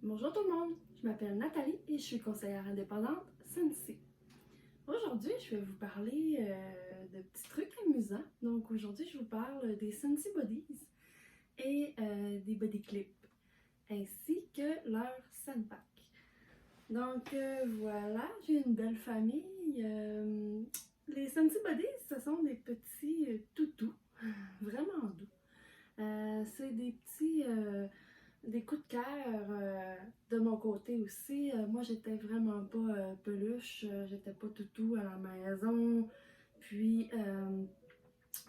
Bonjour tout le monde, je m'appelle Nathalie et je suis conseillère indépendante Scentsy. Aujourd'hui, je vais vous parler de petits trucs amusants. Donc aujourd'hui, je vous parle des Scentsy Bodies et des body clips, ainsi que leur Scent-Pack. Donc voilà, j'ai une belle famille. Les Scentsy Bodies, ce sont des petits toutous, vraiment doux. C'est des petits... des coups de cœur de mon côté aussi. Moi, j'étais vraiment pas peluche, j'étais pas toutou à la maison. Puis,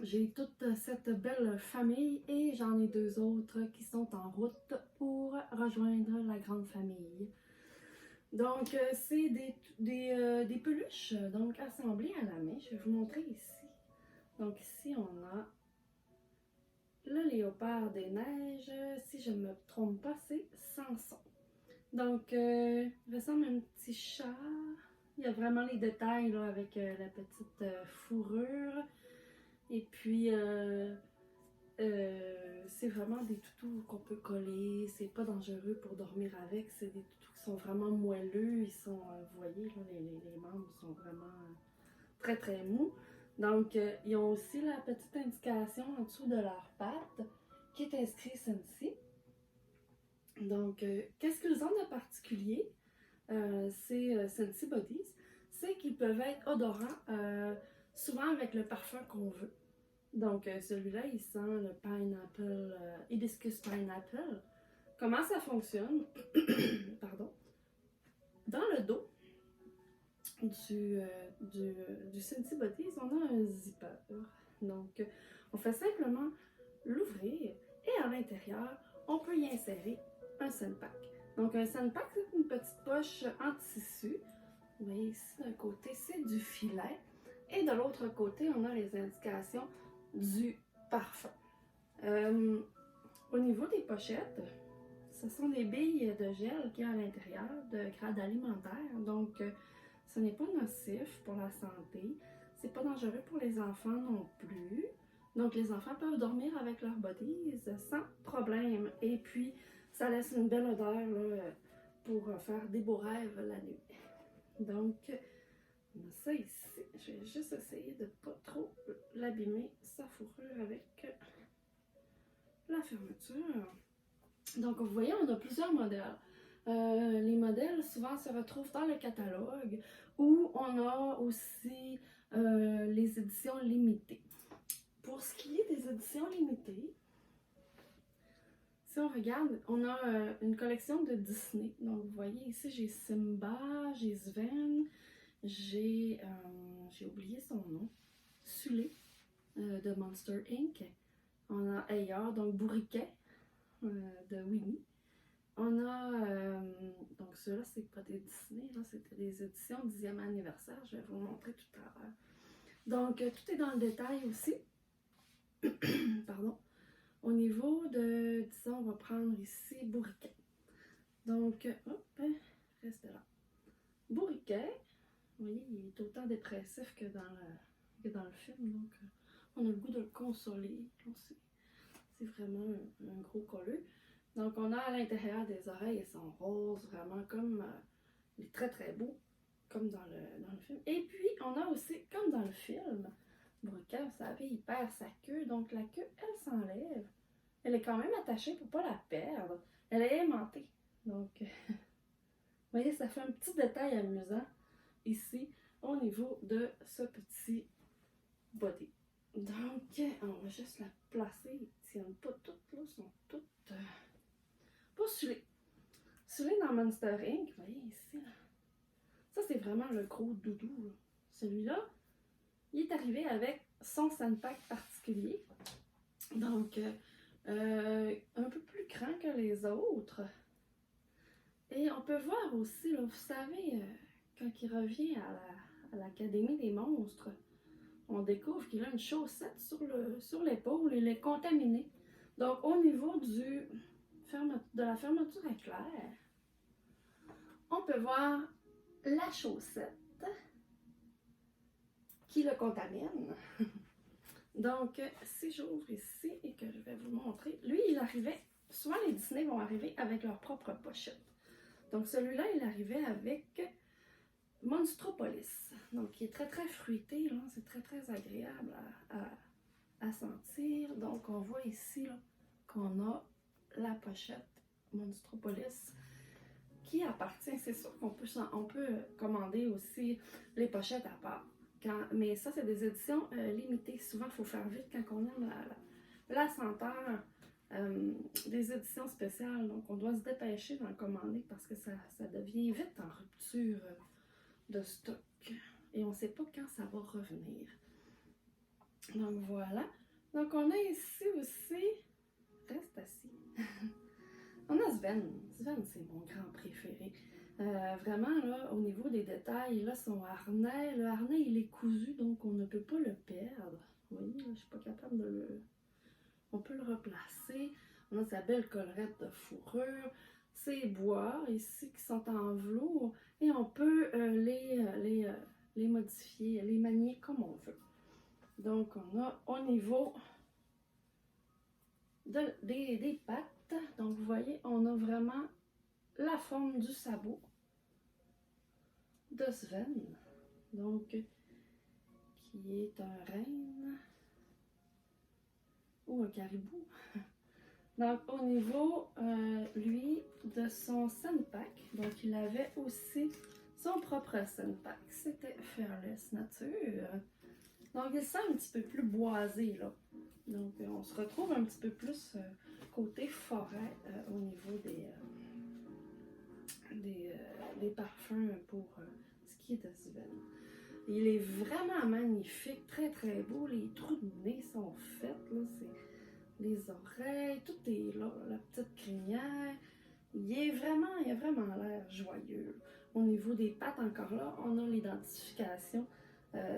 j'ai toute cette belle famille et j'en ai deux autres qui sont en route pour rejoindre la grande famille. Donc, c'est des peluches donc assemblées à la main. Je vais vous montrer ici. Donc, ici, on a le léopard des neiges, si je ne me trompe pas, c'est Samson. Donc, il ressemble à un petit chat. Il y a vraiment les détails là, avec la petite fourrure. Et puis, c'est vraiment des toutous qu'on peut coller. C'est pas dangereux pour dormir avec. C'est des toutous qui sont vraiment moelleux. Ils sont, vous voyez, là, les membres sont vraiment très très mous. Donc, ils ont aussi la petite indication en dessous de leur patte qui est inscrit Scentsy. Donc, qu'est-ce qu'ils ont de particulier, ces Scentsy Bodies? C'est qu'ils peuvent être odorants, souvent avec le parfum qu'on veut. Donc, celui-là, il sent le pineapple, hibiscus pineapple. Comment ça fonctionne? Pardon. Dans le dos du Scentsy Bodies, on a un zipper. Donc, on fait simplement l'ouvrir et à l'intérieur, on peut y insérer un Scent-Pack. Donc, un Scent-Pack, c'est une petite poche en tissu. Vous voyez ici, d'un côté, c'est du filet. Et de l'autre côté, on a les indications du parfum. Au niveau des pochettes, ce sont des billes de gel qui y a à l'intérieur de grade alimentaire. Donc, ce n'est pas nocif pour la santé. C'est pas dangereux pour les enfants non plus. Donc, les enfants peuvent dormir avec leurs bodies sans problème. Et puis, ça laisse une belle odeur là, pour faire des beaux rêves la nuit. Donc, on a ça ici. Je vais juste essayer de ne pas trop l'abîmer, sa fourrure, avec la fermeture. Donc, vous voyez, on a plusieurs modèles. Les modèles souvent se retrouvent dans le catalogue où on a aussi les éditions limitées. Pour ce qui est des éditions limitées, si on regarde, on a une collection de Disney. Donc, vous voyez ici, j'ai Simba, j'ai Sven, j'ai oublié son nom, Sully de Monster Inc. On a Eeyore, donc Bourriquet de Winnie. On a, donc ceux-là, c'est pas des Disney, c'était des éditions 10e anniversaire, je vais vous le montrer tout à l'heure. Donc, tout est dans le détail aussi. Pardon. Au niveau de, disons, on va prendre ici Bourriquet. Donc, hop, reste là. Bourriquet, vous voyez, il est autant dépressif que dans le film, donc on a le goût de le consoler. C'est vraiment un gros colleux. Donc, on a à l'intérieur des oreilles, elles sont roses, vraiment comme, il est très très beau, comme dans le film. Et puis, on a aussi, comme dans le film, Bourriquet, vous savez, il perd sa queue, donc la queue, elle s'enlève. Elle est quand même attachée pour ne pas la perdre. Elle est aimantée. Donc, vous voyez, ça fait un petit détail amusant ici, au niveau de ce petit body. Donc, on va juste la placer. Ils ne tiennent pas toutes, là, sont toutes... pas Sully. Sully dans Monster Inc., vous voyez ici, là. Ça, c'est vraiment le gros doudou. Celui-là, il est arrivé avec son Scent-Pack particulier. Donc, un peu plus grand que les autres. Et on peut voir aussi, là, vous savez, quand il revient à l'Académie des monstres, on découvre qu'il a une chaussette sur l'épaule et il est contaminé. Donc, au niveau de la fermeture éclair, on peut voir la chaussette qui le contamine. Donc, si j'ouvre ici et que je vais vous montrer, lui, il arrivait, souvent les Disney vont arriver avec leur propre pochette. Donc celui-là, il arrivait avec Monstropolis. Donc il est très très fruité, c'est très très agréable à sentir. Donc on voit ici qu'on a la pochette Monstropolis qui appartient, c'est sûr qu'on peut, on peut commander aussi les pochettes à part. Mais ça, c'est des éditions limitées. Souvent, il faut faire vite quand on aime la senteur. Des éditions spéciales, donc on doit se dépêcher d'en commander parce que ça devient vite en rupture de stock et on ne sait pas quand ça va revenir. Donc voilà. Donc on a ici aussi, reste assis, on a Sven. Sven, c'est mon grand préféré. Vraiment, là, au niveau des détails, là, son harnais, le harnais, il est cousu, donc on ne peut pas le perdre. Vous voyez, là, je ne suis pas capable de le... On peut le replacer. On a sa belle collerette de fourrure. Ses bois, ici, qui sont en velours. Et on peut les modifier, les manier comme on veut. Donc, on a au niveau des pattes. Donc, vous voyez, on a vraiment la forme du sabot de Sven. Donc, qui est un renne ou un caribou. Donc, au niveau, lui, de son Senpak, donc il avait aussi son propre Senpak. C'était Fearless Nature. Donc, il sent un petit peu plus boisé, là. Donc, on se retrouve un petit peu plus côté forêt au niveau des parfums pour ce qui est de Sven. Il est vraiment magnifique, très très beau. Les trous de nez sont faits, là, les oreilles, tout est là, la petite crinière. Il a vraiment l'air joyeux. Au niveau des pattes, encore là, on a l'identification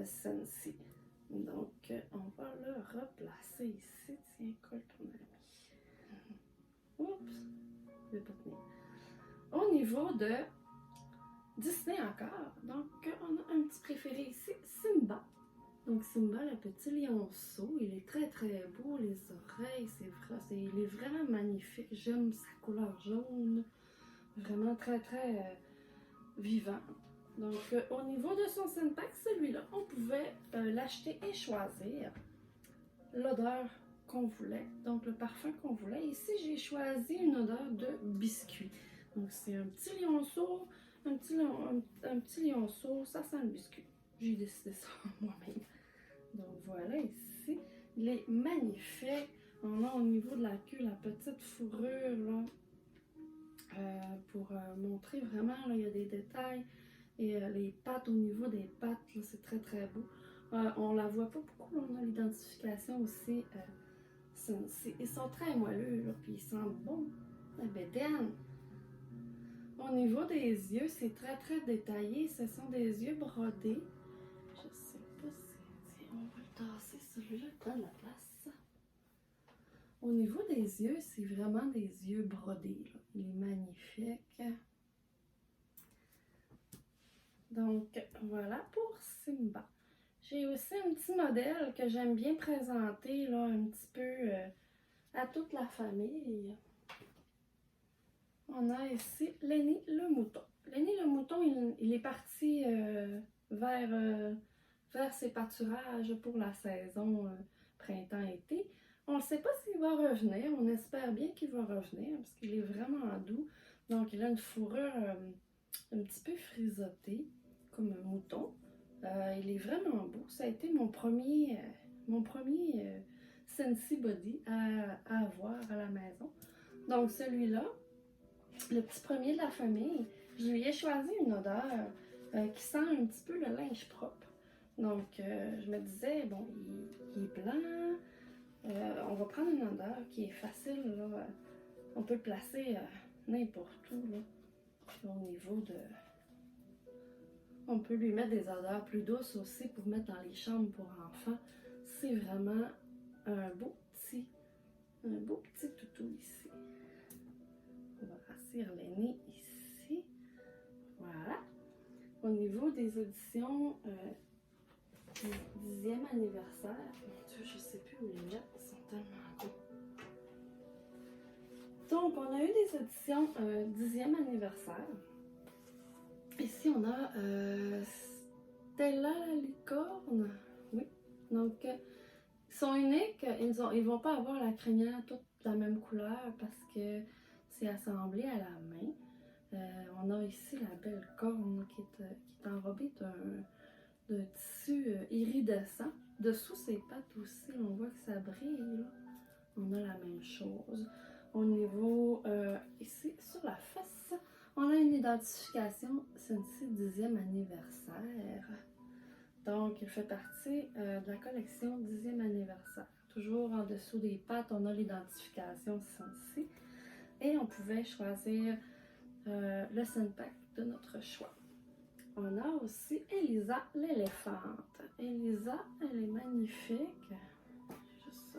Sensi. Donc, on va le replacer ici. Tiens, colle ton ami. Oups, je vais pas tenir. Au niveau de Disney encore, donc on a un petit préféré ici, Simba. Donc Simba, le petit lionceau, il est très très beau, les oreilles, il est vraiment magnifique. J'aime sa couleur jaune, vraiment très très vivant. Donc au niveau de son Senpak, celui-là, on pouvait l'acheter et choisir l'odeur qu'on voulait, donc le parfum qu'on voulait. Ici, j'ai choisi une odeur de biscuit. Donc c'est un petit lionceau, un petit lionceau, ça sent le biscuit. J'ai décidé ça moi-même. Donc voilà, ici, il est magnifique. On a au niveau de la queue la petite fourrure là, pour montrer vraiment, là, il y a des détails. Et les pattes, au niveau des pattes, c'est très très beau. On la voit pas beaucoup, là, on a l'identification aussi. Ils sont très moelleux, là, puis ils sentent bon. La bédaine. Au niveau des yeux, c'est très très détaillé. Ce sont des yeux brodés. Je sais pas si... Tiens, on va le tasser, celui-là, il prend de la place. Au niveau des yeux, c'est vraiment des yeux brodés, là. Il est magnifique. Donc, voilà pour Simba. J'ai aussi un petit modèle que j'aime bien présenter, là, un petit peu à toute la famille. On a ici Lenny le mouton. Lenny le mouton, il est parti vers ses pâturages pour la saison printemps-été. On ne sait pas s'il va revenir. On espère bien qu'il va revenir parce qu'il est vraiment doux. Donc, il a une fourrure un petit peu frisottée, comme un mouton. Il est vraiment beau. Ça a été mon premier Scentsy Body à avoir à la maison. Donc, celui-là, le petit premier de la famille, je lui ai choisi une odeur qui sent un petit peu le linge propre. Donc, je me disais, bon, il est blanc. On va prendre une odeur qui est facile, là. On peut le placer n'importe où, là. Au niveau de... On peut lui mettre des odeurs plus douces aussi pour mettre dans les chambres pour enfants. C'est vraiment un beau petit toutou ici. On va rassir l'aîné ici. Voilà. Au niveau des auditions du 10e anniversaire, mon Dieu, je ne sais plus où les mettre, ils sont tellement beaux. Donc, on a eu des éditions 10e anniversaire. Ici, on a Stella la licorne. Oui. Donc, ils sont uniques. Ils vont pas avoir la crinière toute de la même couleur parce que c'est assemblé à la main. On a ici la belle corne qui est enrobée d'un tissu iridescent. Dessous ses pattes aussi, on voit que ça brille. Là. On a la même chose. Au niveau, ici, sur la fesse, on a une identification Scentsy 10e anniversaire. Donc, il fait partie de la collection 10e anniversaire. Toujours en dessous des pattes, on a l'identification Scentsy. Et on pouvait choisir le Scent-Pack de notre choix. On a aussi Elisa l'éléphante. Elisa, elle est magnifique. Juste ça.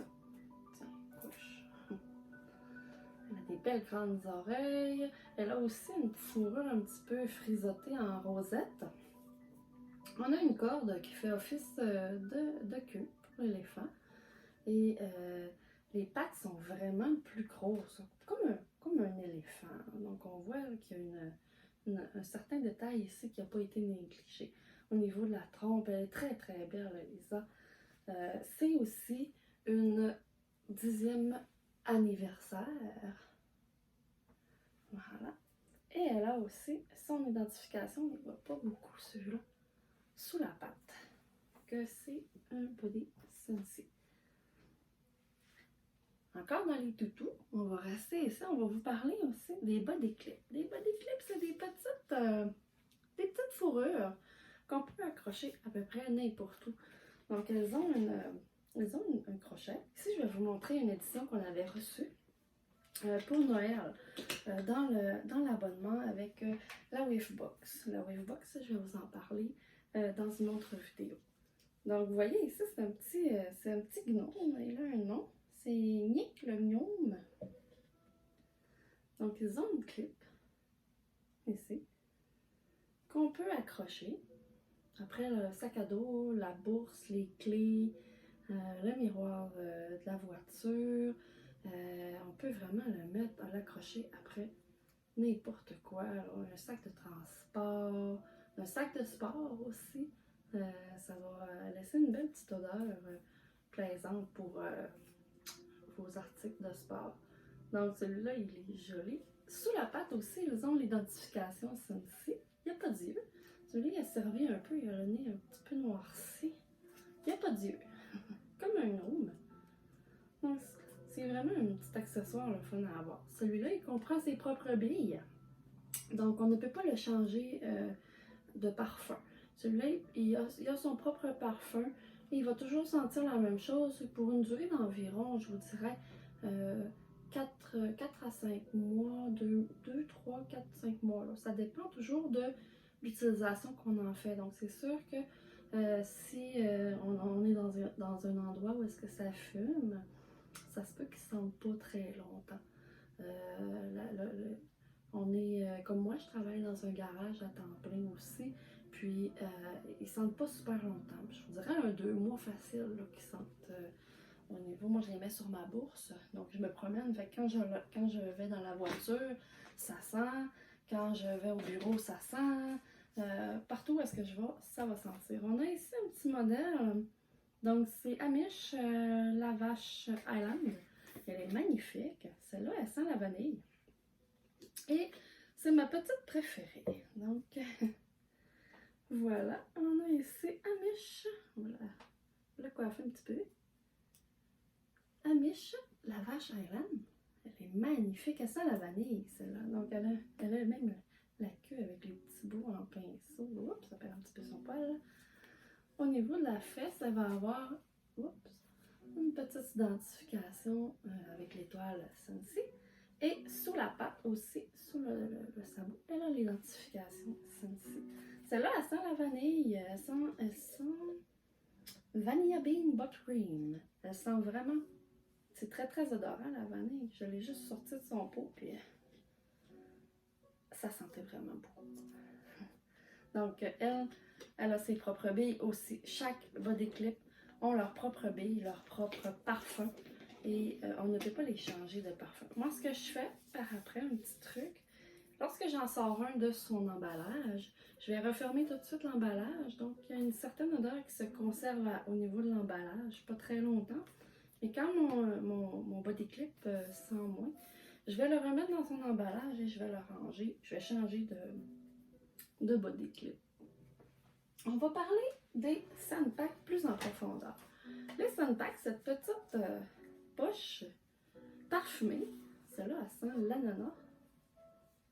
Tiens, couche. Elle a des belles grandes oreilles. Elle a aussi une fourrure un petit peu frisottée en rosette. On a une corde qui fait office de queue pour l'éléphant. Et les pattes sont vraiment plus grosses, comme un éléphant. Donc on voit qu'il y a un certain détail ici qui n'a pas été négligé. Au niveau de la trompe, elle est très très belle, Elisa. C'est aussi une 10e anniversaire. Voilà. Et elle a aussi son identification, on ne voit pas beaucoup celui-là, sous la patte, que c'est un body Scentsy. Encore dans les toutous, on va rester ici, on va vous parler aussi des body clips. Les body clips, c'est des petites fourrures qu'on peut accrocher à peu près n'importe où. Donc, elles ont un crochet. Ici, je vais vous montrer une édition qu'on avait reçue pour Noël dans l'abonnement avec la Wavebox. La Wavebox, je vais vous en parler dans une autre vidéo. Donc, vous voyez ici, c'est un petit gnome. Il a un nom. C'est Nick le gnome. Donc, ils ont une clip ici qu'on peut accrocher. Après, le sac à dos, la bourse, les clés, le miroir de la voiture. On peut vraiment l'accrocher après n'importe quoi. Alors, un sac de transport, un sac de sport aussi. Ça va laisser une belle petite odeur plaisante pour vos articles de sport. Donc, celui-là, il est joli. Sous la patte aussi, ils ont l'identification Scentsy. Il n'y a pas d'yeux. Celui-là, il a servi un peu, il a le nez un petit peu noirci. Il n'y a pas d'yeux. Comme un gnome. Donc, c'est vraiment un petit accessoire le fun à avoir. Celui-là, il comprend ses propres billes. Donc, on ne peut pas le changer de parfum. Celui-là, il a son propre parfum. Et il va toujours sentir la même chose pour une durée d'environ, je vous dirais, 4 à 5 mois, 2, 3, 4, 5 mois. Là. Ça dépend toujours de l'utilisation qu'on en fait. Donc, c'est sûr que si on est dans un endroit où est-ce que ça fume, ça se peut qu'ils ne sentent pas très longtemps. On est, comme moi, je travaille dans un garage à temps plein aussi. Puis, ils sentent pas super longtemps. Je vous dirais 2 mois facile qu'ils sentent au niveau. Moi, je les mets sur ma bourse. Donc, je me promène. Fait que quand je vais dans la voiture, ça sent. Quand je vais au bureau, ça sent. Partout où est-ce que je vais, ça va sentir. On a ici un petit modèle. Donc, c'est Amish la vache Island. Elle est magnifique. Celle-là, elle sent la vanille. Et c'est ma petite préférée. Donc, voilà, on a ici Amish. Voilà, le coiffer un petit peu. Amish, la vache Highland. Elle est magnifique. Elle sent la vanille, celle-là. Donc, elle a même la queue avec les petits bouts en pinceau. Oups, ça perd un petit peu son poil. Au niveau de la fesse, elle va avoir une petite identification avec l'étoile Scentsy. Et sous la patte aussi, sous le sabot, elle a l'identification Scentsy. Celle-là, elle sent la vanille. Elle sent Vanilla Bean Buttercream. Elle sent vraiment... C'est très, très odorant, la vanille. Je l'ai juste sortie de son pot, puis ça sentait vraiment beaucoup. Donc, elle a ses propres billes aussi. Chaque body clip ont leur propre bille, leur propre parfum et on ne peut pas les changer de parfum. Moi, ce que je fais par après, un petit truc, lorsque j'en sors un de son emballage, je vais refermer tout de suite l'emballage. Donc, il y a une certaine odeur qui se conserve au niveau de l'emballage, pas très longtemps. Et quand mon body clip sent moins, je vais le remettre dans son emballage et je vais le ranger. Je vais changer de body clip. On va parler des Scentpack plus en profondeur. Les Scentpack, cette petite poche parfumée, celle-là, elle sent l'ananas.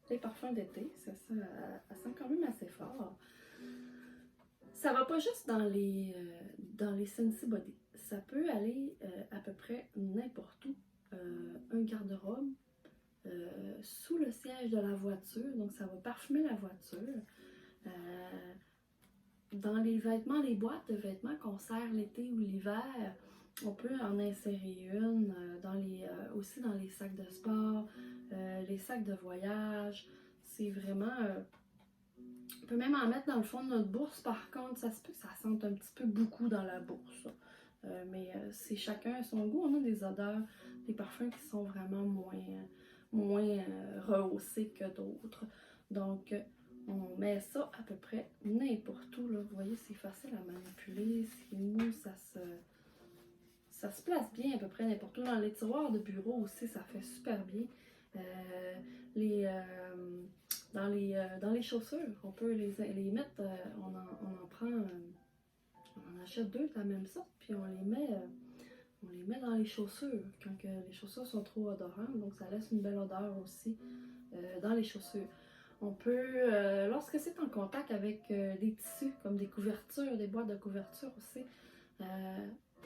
Les parfums d'été, elle sent quand même assez fort. Ça va pas juste dans les Scentsy Body. Ça peut aller à peu près n'importe où. Un garde-robe, sous le siège de la voiture, donc ça va parfumer la voiture. Dans les vêtements, les boîtes de vêtements qu'on sert l'été ou l'hiver, on peut en insérer une aussi dans les sacs de sport, les sacs de voyage. C'est vraiment... on peut même en mettre dans le fond de notre bourse. Par contre, ça se peut que ça sente un petit peu beaucoup dans la bourse. Mais c'est chacun son goût. On a des odeurs, des parfums qui sont vraiment moins rehaussés que d'autres. Donc, on met ça à peu près n'importe où. Là. Vous voyez, c'est facile à manipuler, c'est mou, ça se place bien à peu près n'importe où. Dans les tiroirs de bureau aussi, ça fait super bien. Dans les chaussures, on peut les mettre, on en prend, on en achète deux de la même sorte, puis on les met dans les chaussures, quand que les chaussures sont trop odorantes, donc ça laisse une belle odeur aussi dans les chaussures. On peut, lorsque c'est en contact avec des tissus, comme des couvertures, des boîtes de couverture aussi,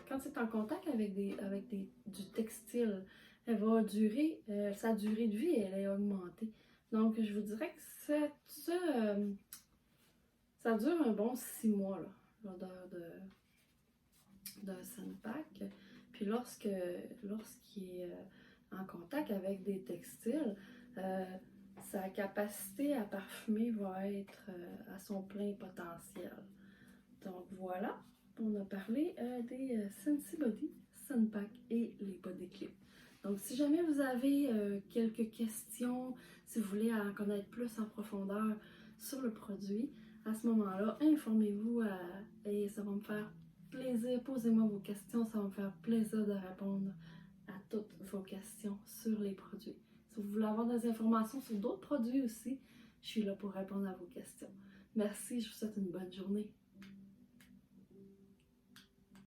quand c'est en contact avec du textile, elle va durer, sa durée de vie, elle est augmentée. Donc, je vous dirais que ça dure un bon 6 mois, l'odeur d'un Scentpack. Puis lorsqu'il est en contact avec des textiles, sa capacité à parfumer va être à son plein potentiel. Donc voilà, on a parlé des Scentsy Body, Scentpack et les body clips. Donc si jamais vous avez quelques questions, si vous voulez en connaître plus en profondeur sur le produit, à ce moment-là, informez-vous et ça va me faire plaisir. Posez-moi vos questions, ça va me faire plaisir de répondre à toutes vos questions sur les produits. Si vous voulez avoir des informations sur d'autres produits aussi, je suis là pour répondre à vos questions. Merci, je vous souhaite une bonne journée.